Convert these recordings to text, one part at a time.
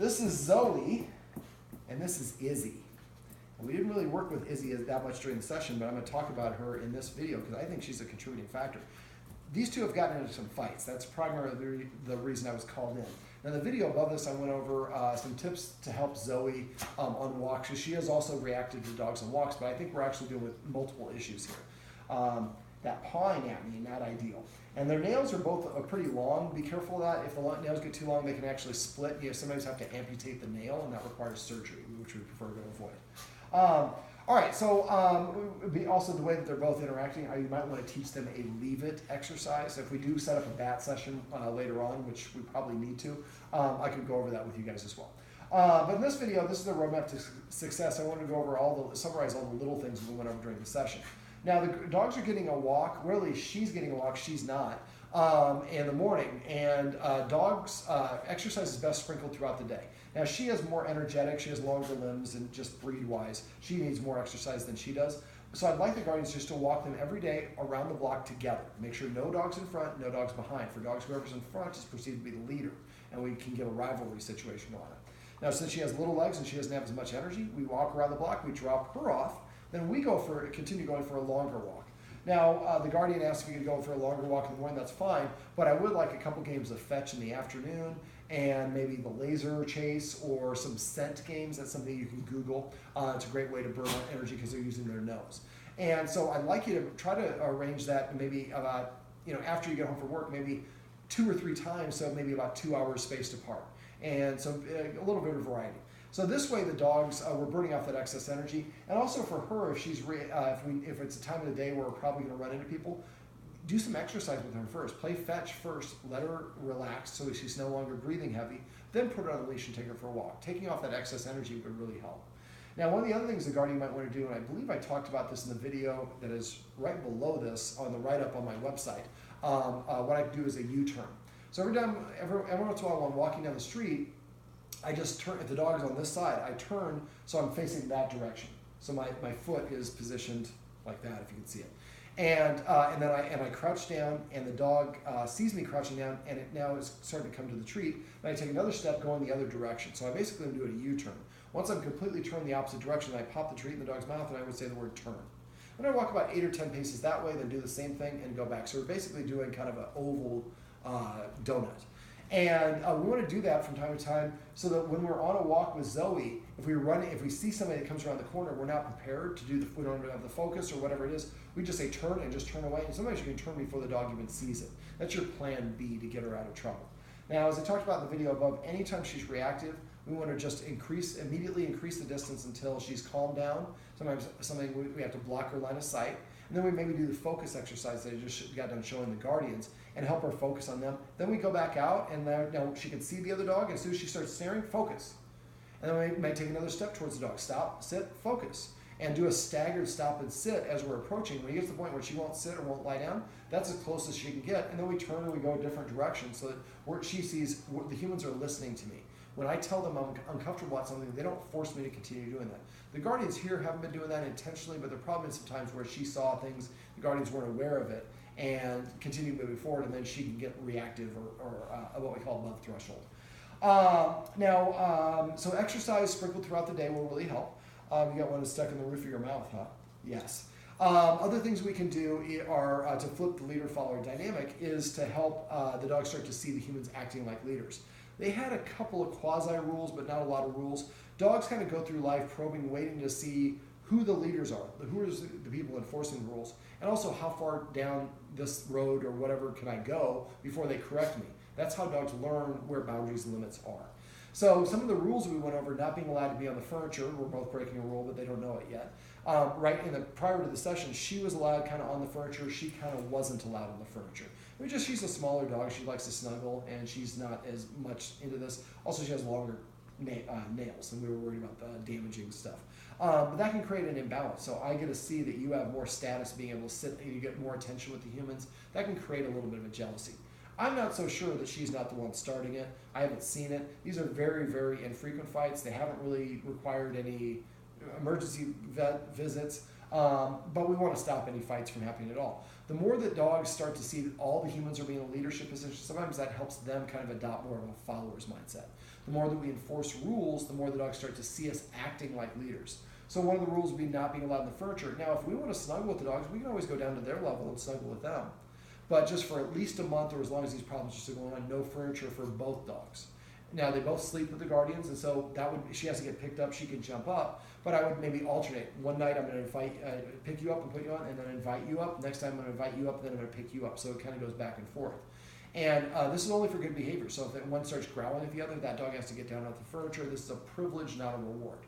This is Zoey, and this is Izzy. And we didn't really work with Izzy that much during the session, but I'm going to talk about her in this video because I think she's a contributing factor. These two have gotten into some fights. That's primarily the reason I was called in. Now, the video above this, I went over some tips to help Zoey on walks. She has also reacted to dogs on walks, but I think we're actually dealing with multiple issues here. That pawing at me, not ideal. And their nails are both pretty long. Be careful of that. If the nails get too long, they can actually split. You sometimes have to amputate the nail, and that requires surgery, which we prefer to avoid. All right, so also the way that they're both interacting, you might want to teach them a leave it exercise. If we do set up a bat session later on, which we probably need to, I could go over that with you guys as well. But in this video, this is the roadmap to success. I wanted to go over summarize all the little things we went over during the session. Now, the dogs are getting a walk. Really, she's getting a walk. She's not in the morning. And dogs, exercise is best sprinkled throughout the day. Now, she is more energetic. She has longer limbs, and just breed-wise, she needs more exercise than she does. So I'd like the guardians just to walk them every day around the block together. Make sure no dogs in front, no dogs behind. For dogs, whoever's in front is perceived to be the leader, and we can get a rivalry situation on it. Now, since she has little legs and she doesn't have as much energy, we walk around the block, we drop her off, then we continue going for a longer walk. Now, the guardian asked if we could go for a longer walk in the morning. That's fine, but I would like a couple games of fetch in the afternoon and maybe the laser chase or some scent games. That's something you can Google. It's a great way to burn energy because they're using their nose. And so I'd like you to try to arrange that maybe about, after you get home from work, maybe 2 or 3 times, so maybe about 2 hours spaced apart. And so a little bit of variety. So this way the dogs, we're burning off that excess energy. And also for her, if it's a time of the day where we're probably going to run into people, do some exercise with her first. Play fetch first. Let her relax so that she's no longer breathing heavy. Then put her on the leash and take her for a walk. Taking off that excess energy would really help. Now, one of the other things the guardian might want to do, and I believe I talked about this in the video that is right below this on the write-up on my website, what I do is a U-turn. So every once in a while when I'm walking down the street, I just turn, if the dog is on this side, I turn so I'm facing that direction. So my foot is positioned like that, if you can see it. And then I crouch down, and the dog sees me crouching down, and it now is starting to come to the treat, and I take another step going the other direction. So I basically am doing a U-turn. Once I'm completely turned the opposite direction, I pop the treat in the dog's mouth, and I would say the word turn. And I walk about 8 or 10 paces that way, then do the same thing and go back. So we're basically doing kind of an oval donut. And we want to do that from time to time so that when we're on a walk with Zoey, if we see somebody that comes around the corner, we're not prepared to do we don't have the focus or whatever it is. We just say turn and just turn away. And sometimes you can turn before the dog even sees it. That's your plan B to get her out of trouble. Now, as I talked about in the video above, anytime she's reactive, we want to just immediately increase the distance until she's calmed down. Sometimes we have to block her line of sight. And then we maybe do the focus exercise that I just got done showing the guardians and help her focus on them. Then we go back out, and now she can see the other dog, and as soon as she starts staring, focus. And then we may take another step towards the dog. Stop, sit, focus. And do a staggered stop and sit as we're approaching. When he gets to the point where she won't sit or won't lie down, that's as close as she can get. And then we turn and we go a different direction so that she sees the humans are listening to me. When I tell them I'm uncomfortable about something, they don't force me to continue doing that. The guardians here haven't been doing that intentionally, but there have probably been some times where she saw things, the guardians weren't aware of it, and continue moving forward, and then she can get reactive or what we call above threshold. So exercise sprinkled throughout the day will really help. You got one that's stuck in the roof of your mouth, huh? Yes. Other things we can do are to flip the leader-follower dynamic is to help the dogs start to see the humans acting like leaders. They had a couple of quasi-rules, but not a lot of rules. Dogs kind of go through life probing, waiting to see who the leaders are, who is the people enforcing the rules, and also how far down this road or whatever can I go before they correct me. That's how dogs learn where boundaries and limits are. So some of the rules we went over, not being allowed to be on the furniture, we're both breaking a rule, but they don't know it yet. Prior to the session, she was allowed kind of on the furniture, she kind of wasn't allowed on the furniture. She's a smaller dog, she likes to snuggle, and she's not as much into this. Also, she has longer nails, and we were worried about damaging stuff. But that can create an imbalance. So I get to see that you have more status being able to sit, and you get more attention with the humans. That can create a little bit of a jealousy. I'm not so sure that she's not the one starting it. I haven't seen it. These are very, very infrequent fights. They haven't really required any emergency vet visits, but we want to stop any fights from happening at all. The more that dogs start to see that all the humans are being in a leadership position, sometimes that helps them kind of adopt more of a follower's mindset. The more that we enforce rules, the more the dogs start to see us acting like leaders. So one of the rules would be not being allowed in the furniture. Now, if we want to snuggle with the dogs, we can always go down to their level and snuggle with them. But just for at least a month, or as long as these problems are still going on, no furniture for both dogs. Now, they both sleep with the guardians, and so she has to get picked up, she can jump up, but I would maybe alternate. One night I'm going to pick you up and put you on, and then invite you up. Next time I'm going to invite you up, and then I'm going to pick you up. So it kind of goes back and forth. And this is only for good behavior. So if one starts growling at the other, that dog has to get down off the furniture. This is a privilege, not a reward.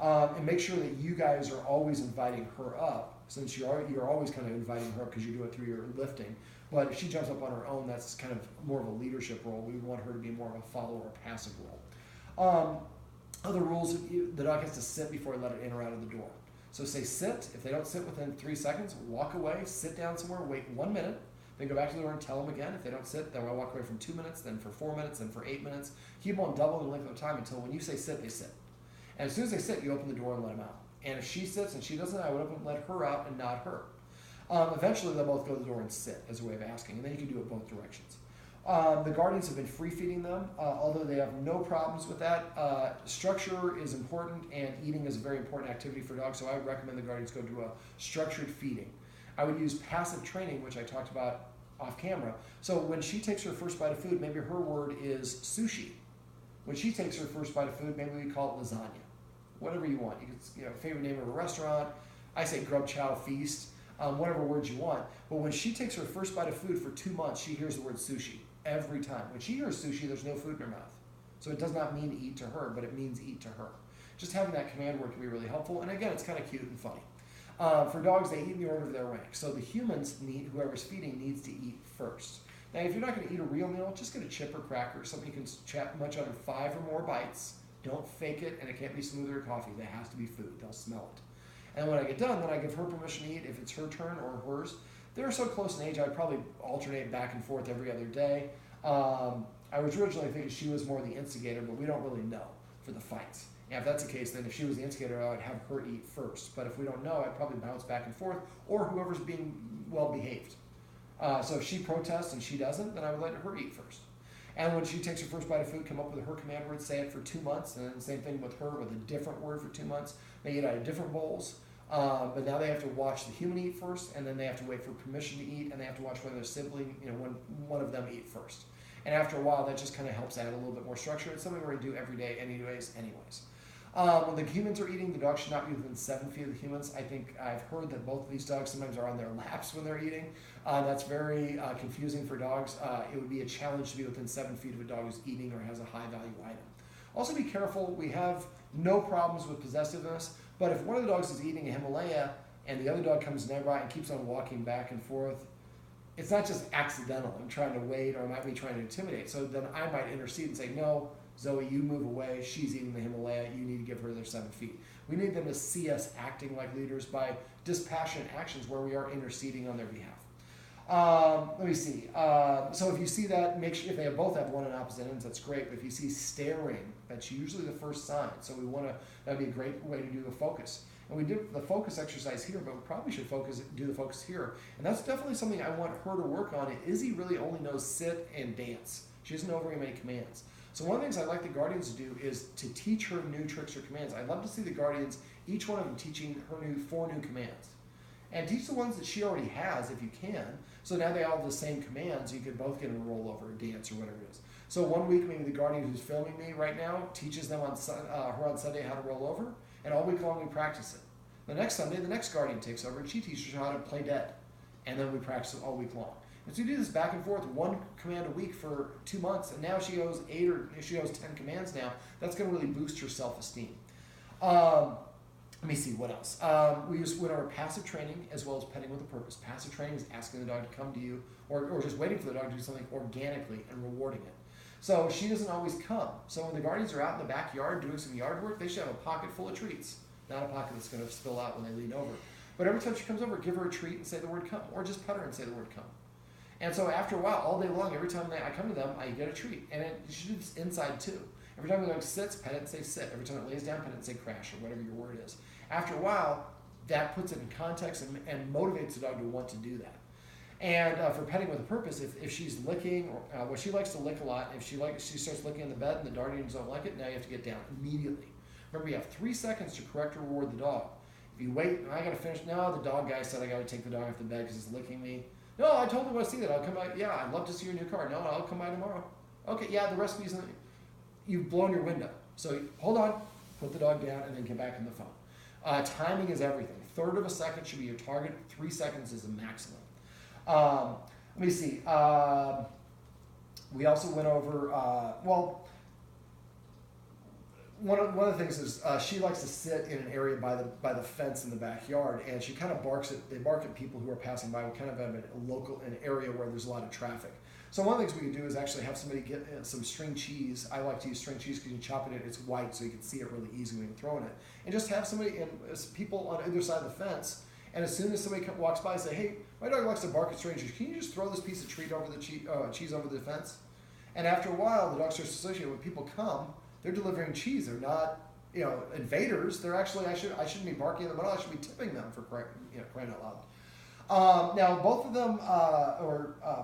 And make sure that you guys are always inviting her up, since you're always kind of inviting her up because you do it through your lifting. But if she jumps up on her own, that's kind of more of a leadership role. We want her to be more of a follower or passive role. Other rules, the dog has to sit before you let it in or out of the door. So say sit. If they don't sit within 3 seconds, walk away, sit down somewhere, wait 1 minute, then go back to the door and tell them again. If they don't sit, then I'll walk away from 2 minutes, then for 4 minutes, then for 8 minutes. Keep them on double the length of time until when you say sit, they sit. And as soon as they sit, you open the door and let them out. And if she sits and she doesn't, I would let her out and not her. Eventually, they'll both go to the door and sit as a way of asking, and then you can do it both directions. The guardians have been free feeding them, although they have no problems with that. Structure is important, and eating is a very important activity for dogs, so I would recommend the guardians go to a structured feeding. I would use passive training, which I talked about off camera. So when she takes her first bite of food, maybe her word is sushi. When she takes her first bite of food, maybe we call it lasagna. Whatever you want. You can, favorite name of a restaurant. I say grub chow feast. Whatever words you want. But when she takes her first bite of food for 2 months, she hears the word sushi every time. When she hears sushi, there's no food in her mouth. So it does not mean eat to her, but it means eat to her. Just having that command word can be really helpful. And again, it's kind of cute and funny. For dogs, they eat in the order of their rank. So the humans whoever's feeding needs to eat first. Now, if you're not going to eat a real meal, just get a chip or cracker, something you can munch on in 5 or more bites. Don't fake it, and it can't be smoothie or coffee. There has to be food. They'll smell it. And when I get done, then I give her permission to eat if it's her turn or hers. They're so close in age, I'd probably alternate back and forth every other day. I was originally thinking she was more the instigator, but we don't really know for the fights. And if that's the case, then if she was the instigator, I would have her eat first. But if we don't know, I'd probably bounce back and forth, or whoever's being well behaved. So if she protests and she doesn't, then I would let her eat first. And when she takes her first bite of food, come up with her command word, say it for 2 months, and then the same thing with her with a different word for 2 months. They eat out of different bowls, but now they have to watch the human eat first, and then they have to wait for permission to eat, and they have to watch whether their sibling, one of them eat first. And after a while, that just kind of helps add a little bit more structure. It's something we're going to do every day anyways. When the humans are eating, the dog should not be within 7 feet of the humans. I think I've heard that both of these dogs sometimes are on their laps when they're eating. That's very confusing for dogs. It would be a challenge to be within 7 feet of a dog who's eating or has a high value item. Also be careful. We have no problems with possessiveness, but if one of the dogs is eating a Himalaya and the other dog comes nearby and keeps on walking back and forth, it's not just accidental. I'm trying to wait, or I might be trying to intimidate. So then I might intercede and say, no, Zoe, you move away. She's eating the Himalaya. You need to give her their 7 feet. We need them to see us acting like leaders by dispassionate actions where we are interceding on their behalf. Let me see. So if you see that, make sure if they both have one and opposite ends, that's great. But if you see staring, that's usually the first sign. So that'd be a great way to do the focus. And we did the focus exercise here, but we probably should do the focus here. And that's definitely something I want her to work on. Izzy really only knows sit and dance. She doesn't know very many commands. So one of the things I'd like the guardians to do is to teach her new tricks or commands. I'd love to see the guardians, each one of them teaching her 4 new commands. And teach the ones that she already has if you can. So now they all have the same commands. You could both get in a rollover, a dance, or whatever it is. So 1 week, maybe the guardian who's filming me right now teaches them on Sunday how to roll over. And all week long we practice it. The next Sunday, the next guardian takes over and she teaches her how to play dead. And then we practice it all week long. And so you do this back and forth, 1 command a week for 2 months, and now she owes 8 or she owes 10 commands now. That's going to really boost her self-esteem. Let me see, what else? We went over passive training as well as petting with a purpose. Passive training is asking the dog to come to you or just waiting for the dog to do something organically and rewarding it. So she doesn't always come. So when the guardians are out in the backyard doing some yard work, they should have a pocket full of treats. Not a pocket that's going to spill out when they lean over. But every time she comes over, give her a treat and say the word come, or just pet her and say the word come. And so after a while, all day long, every time I come to them, I get a treat. And she do this inside too. Every time the dog sits, pet it and say sit. Every time it lays down, pet it and say crash, or whatever your word is. After a while, that puts it in context and motivates the dog to want to do that. And for petting with a purpose, if she's licking, or well, she likes to lick a lot. If she starts licking in the bed and the guardians don't like it, now you have to get down immediately. Remember, you have 3 seconds to correct or reward the dog. If you wait, I gotta finish. No, the dog guy said I gotta take the dog off the bed because he's licking me. No, I totally want to see that. I'll come by. Yeah, I'd love to see your new car. No, I'll come by tomorrow. Okay, yeah, the recipe's in. You've blown your window. So hold on, put the dog down, and then get back on the phone. Timing is everything. 1/3 of a second should be your target. 3 seconds is the maximum. Let me see. We also went over, one of the things is she likes to sit in an area by the fence in the backyard, and she kind of they bark at people who are passing by. We kind of have an area where there's a lot of traffic. So one of the things we can do is actually have somebody get some string cheese. I like to use string cheese because you can chop it, it's white, so you can see it really easy when you're throwing it. And just have people on either side of the fence, and as soon as somebody walks by, say, hey, my dog likes to bark at strangers. Can you just throw this piece of treat over the cheese over the fence? And after a while, the dog starts to associate when people come, they're delivering cheese. They're not, invaders. They're actually, I shouldn't be barking at them at all. I should be tipping them for crying out loud. Now, both of them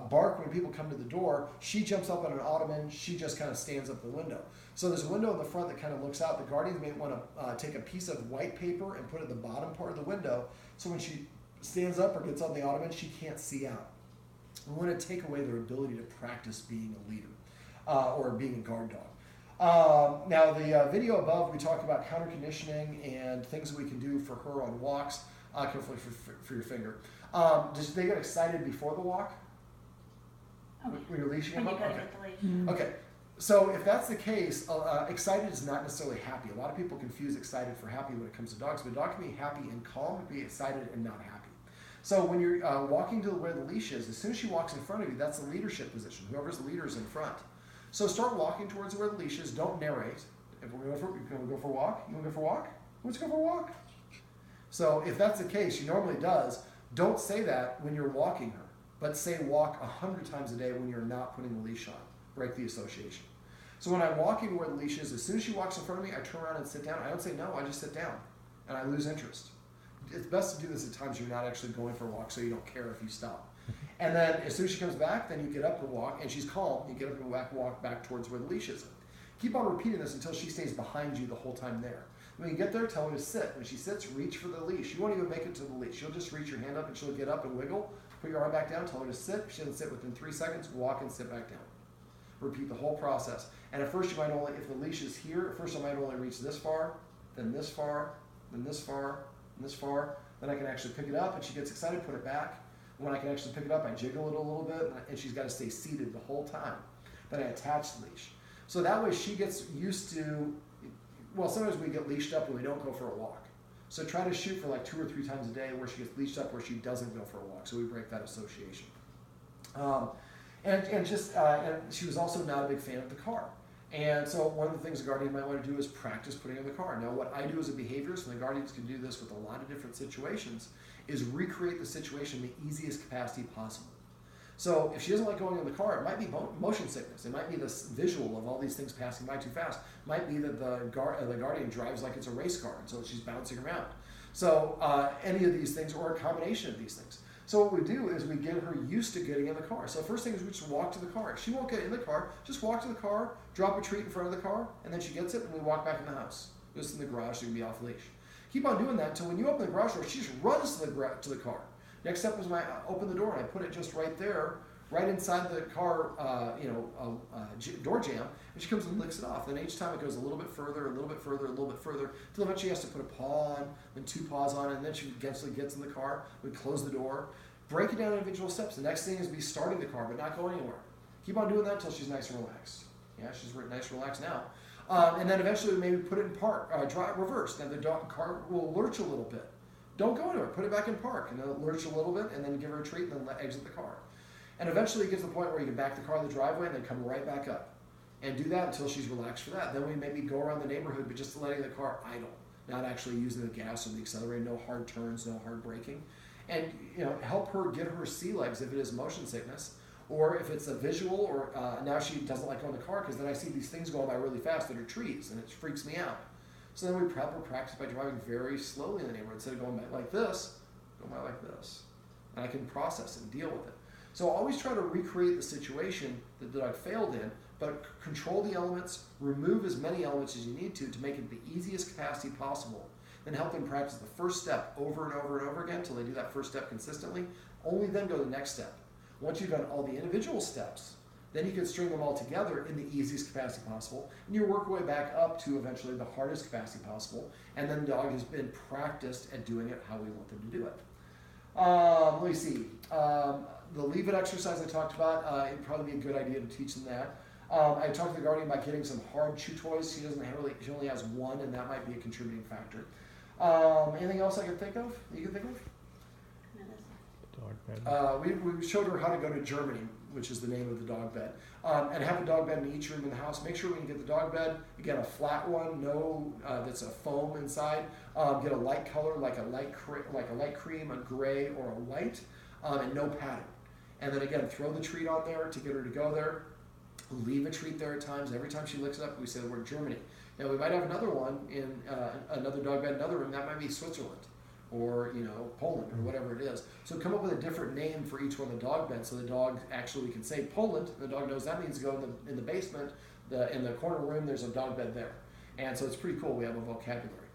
bark when people come to the door. She jumps up on an ottoman. She just kind of stands up the window. So there's a window in the front that kind of looks out. The guardians may want to take a piece of white paper and put it at the bottom part of the window, so when she stands up or gets on the ottoman, she can't see out. We want to take away their ability to practice being a leader or being a guard dog. Now, the video above, we talk about counter conditioning and things that we can do for her on walks. Carefully for your finger. Does they get excited before the walk? Okay. When you're leashing them When up? you go to Okay. get the leash. Mm-hmm. Okay. So if that's the case, excited is not necessarily happy. A lot of people confuse excited for happy when it comes to dogs, but a dog can be happy and calm, and be excited and not happy. So when you're walking to where the leash is, as soon as she walks in front of you, that's the leadership position. Whoever's the leader is in front. So start walking towards where the leash is. Don't narrate. If we're going to go for a walk, you want to go for a walk? Let's go for a walk. So if that's the case, she normally does. Don't say that when you're walking her, but say walk 100 times a day when you're not putting the leash on. Break the association. So when I'm walking where the leash is, as soon as she walks in front of me, I turn around and sit down. I don't say no, I just sit down, and I lose interest. It's best to do this at times you're not actually going for a walk, so you don't care if you stop. And then as soon as she comes back, then you get up and walk, and she's calm. You get up and walk back towards where the leash is. Keep on repeating this until she stays behind you the whole time there. When you get there, tell her to sit. When she sits, reach for the leash. You won't even make it to the leash. She'll just reach your hand up and she'll get up and wiggle. Put your arm back down, tell her to sit. If she doesn't sit within 3 seconds, walk and sit back down. Repeat the whole process. And at first you might only, if the leash is here, at first I might only reach this far, then this far, then this far, and this far. Then I can actually pick it up and she gets excited, put it back. When I can actually pick it up, I jiggle it a little bit and she's got to stay seated the whole time. Then I attach the leash. So that way she gets used to, well, sometimes we get leashed up and we don't go for a walk. So try to shoot for like 2 or 3 times a day where she gets leashed up where she doesn't go for a walk. So we break that association. And she was also not a big fan of the car. And so one of the things a guardian might want to do is practice putting in the car. Now what I do as a behaviorist, and the guardians can do this with a lot of different situations, is recreate the situation in the easiest capacity possible. So if she doesn't like going in the car, it might be motion sickness. It might be this visual of all these things passing by too fast. It might be that the guardian drives like it's a race car, and so she's bouncing around. So any of these things, or a combination of these things. So what we do is we get her used to getting in the car. So first thing is we just walk to the car. If she won't get in the car, just walk to the car, drop a treat in front of the car, and then she gets it, and we walk back in the house. Just in the garage, she can be off leash. Keep on doing that until when you open the garage door, she just runs to the car. Next step is when I open the door and I put it just right there, right inside the car, door jamb, and she comes and licks it off. Then each time it goes a little bit further, a little bit further, a little bit further, until eventually she has to put a paw on, then 2 paws on, and then she eventually gets in the car. We close the door, break it down in individual steps. The next thing is be starting the car, but not going anywhere. Keep on doing that until she's nice and relaxed. Yeah, she's nice and relaxed now. And then eventually maybe put it in park, drive reverse. Then the car will lurch a little bit. Don't go anywhere. Put it back in park, and then it'll lurch a little bit, and then give her a treat, and then exit the car. And eventually it gets to the point where you can back the car in the driveway and then come right back up. And do that until she's relaxed for that. Then we maybe go around the neighborhood, but just letting the car idle, not actually using the gas or the accelerator, no hard turns, no hard braking. And help her get her sea legs if it is motion sickness, or if it's a visual, or now she doesn't like going in the car because then I see these things going by really fast that are trees, and it freaks me out. So then we practice by driving very slowly in the neighborhood. Instead of going by like this, go by like this. And I can process it and deal with it. So always try to recreate the situation that the dog failed in, but control the elements, remove as many elements as you need to make it the easiest capacity possible. Then help them practice the first step over and over and over again until they do that first step consistently. Only then go to the next step. Once you've done all the individual steps, then you can string them all together in the easiest capacity possible, and you work your way back up to eventually the hardest capacity possible, and then the dog has been practiced at doing it how we want them to do it. Let me see. The leave it exercise I talked about, it'd probably be a good idea to teach them that. I talked to the guardian about getting some hard chew toys. She she only has one, and that might be a contributing factor. Anything else I can think of? You can think of? Dog bed. We showed her how to go to Germany, which is the name of the dog bed, and have a dog bed in each room in the house. Make sure when you get the dog bed, again, a flat one, no, that's a foam inside. Get a light color, like a light cream, a gray, or a white, and no pattern. And then again, throw the treat on there to get her to go there. Leave a treat there at times. Every time she licks it up, we say the word Germany. Now we might have another one in another dog bed, another room. That might be Switzerland, or Poland, or whatever it is. So come up with a different name for each one of the dog beds, so the dog actually can say Poland. And the dog knows that means go in the basement, in the corner room. There's a dog bed there, and so it's pretty cool. We have a vocabulary.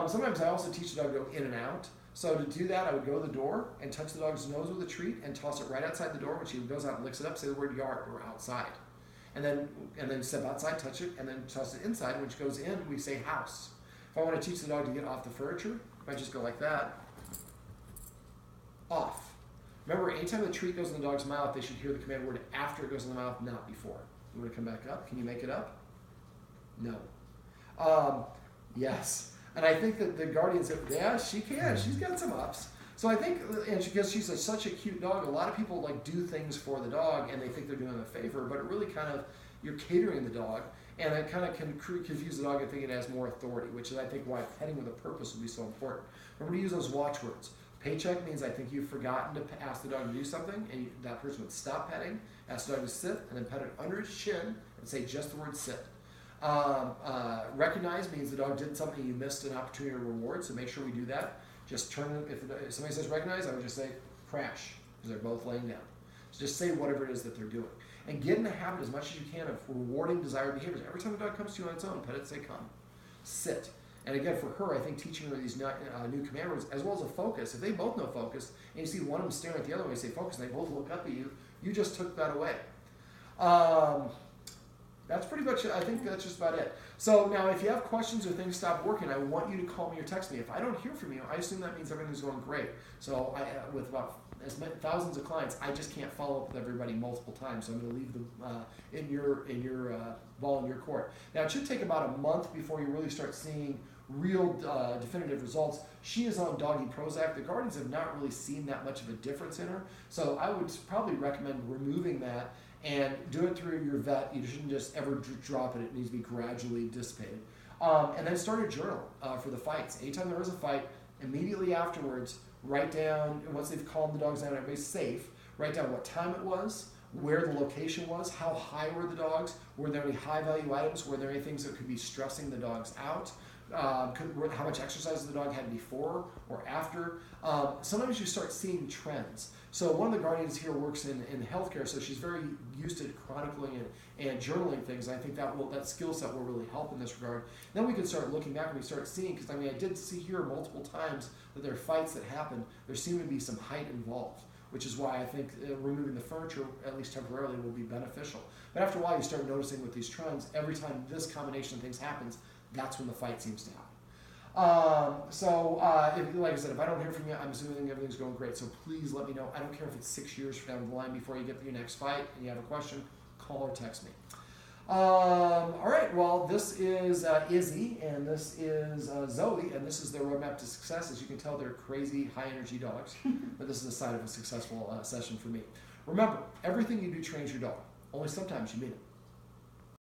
Sometimes I also teach the dog to go in and out. So to do that, I would go to the door and touch the dog's nose with a treat and toss it right outside the door. When she goes out and licks it up, say the word yard or outside. And then step outside, touch it, and then toss it inside. When she goes in, we say house. If I want to teach the dog to get off the furniture, I just go like that. Off. Remember, anytime the treat goes in the dog's mouth, they should hear the command word after it goes in the mouth, not before. You want to come back up? Can you make it up? No. Yes. And I think that the guardian said, yeah, she can. She's got some ups. So I think, and because she's such a cute dog, a lot of people do things for the dog, and they think they're doing them a favor, but it really kind of, you're catering the dog, and it kind of can confuse the dog and think it has more authority, which is, I think, why petting with a purpose would be so important. Remember to use those watchwords. Paycheck means I think you've forgotten to ask the dog to do something, and that person would stop petting, ask the dog to sit, and then pet it under his chin, and say just the word sit. Recognize means the dog did something you missed an opportunity to reward, so make sure we do that. Just turn it, if somebody says recognize, I would just say crash, because they're both laying down. So just say whatever it is that they're doing. And get in the habit as much as you can of rewarding desired behaviors. Every time the dog comes to you on its own, pet it, say come. Sit. And again, for her, I think teaching her these new command words, as well as a focus. If they both know focus, and you see one of them staring at the other one, you say focus, and they both look up at you, you just took that away. That's pretty much it. I think that's just about it. So now if you have questions or things stop working, I want you to call me or text me. If I don't hear from you, I assume that means everything's going great. So with about thousands of clients, I just can't follow up with everybody multiple times. So I'm going to leave them in your ball in your court. Now it should take about a month before you really start seeing real definitive results. She is on doggy Prozac. The guardians have not really seen that much of a difference in her. So I would probably recommend removing that and do it through your vet. You shouldn't just ever drop it. It needs to be gradually dissipated. And then start a journal for the fights. Anytime there is a fight, immediately afterwards, write down, once they've calmed the dogs down, everybody's safe, write down what time it was, where the location was, how high were the dogs, were there any high value items, were there any things that could be stressing the dogs out, how much exercise the dog had before or after. Sometimes you start seeing trends. So one of the guardians here works in healthcare, so she's very used to chronicling and journaling things. And I think that skill set will really help in this regard. Then we can start looking back and we start seeing, because I did see here multiple times that there are fights that happened. There seemed to be some height involved, which is why I think removing the furniture, at least temporarily, will be beneficial. But after a while, you start noticing with these trends, every time this combination of things happens, that's when the fight seems to happen. Like I said, if I don't hear from you, I'm assuming everything's going great. So please let me know. I don't care if it's 6 years from down the line before you get to your next fight and you have a question, call or text me. All right, well, this is Izzy, and this is Zoey, and this is their roadmap to success. As you can tell, they're crazy, high-energy dogs, but this is a sign of a successful session for me. Remember, everything you do trains your dog. Only sometimes you mean it.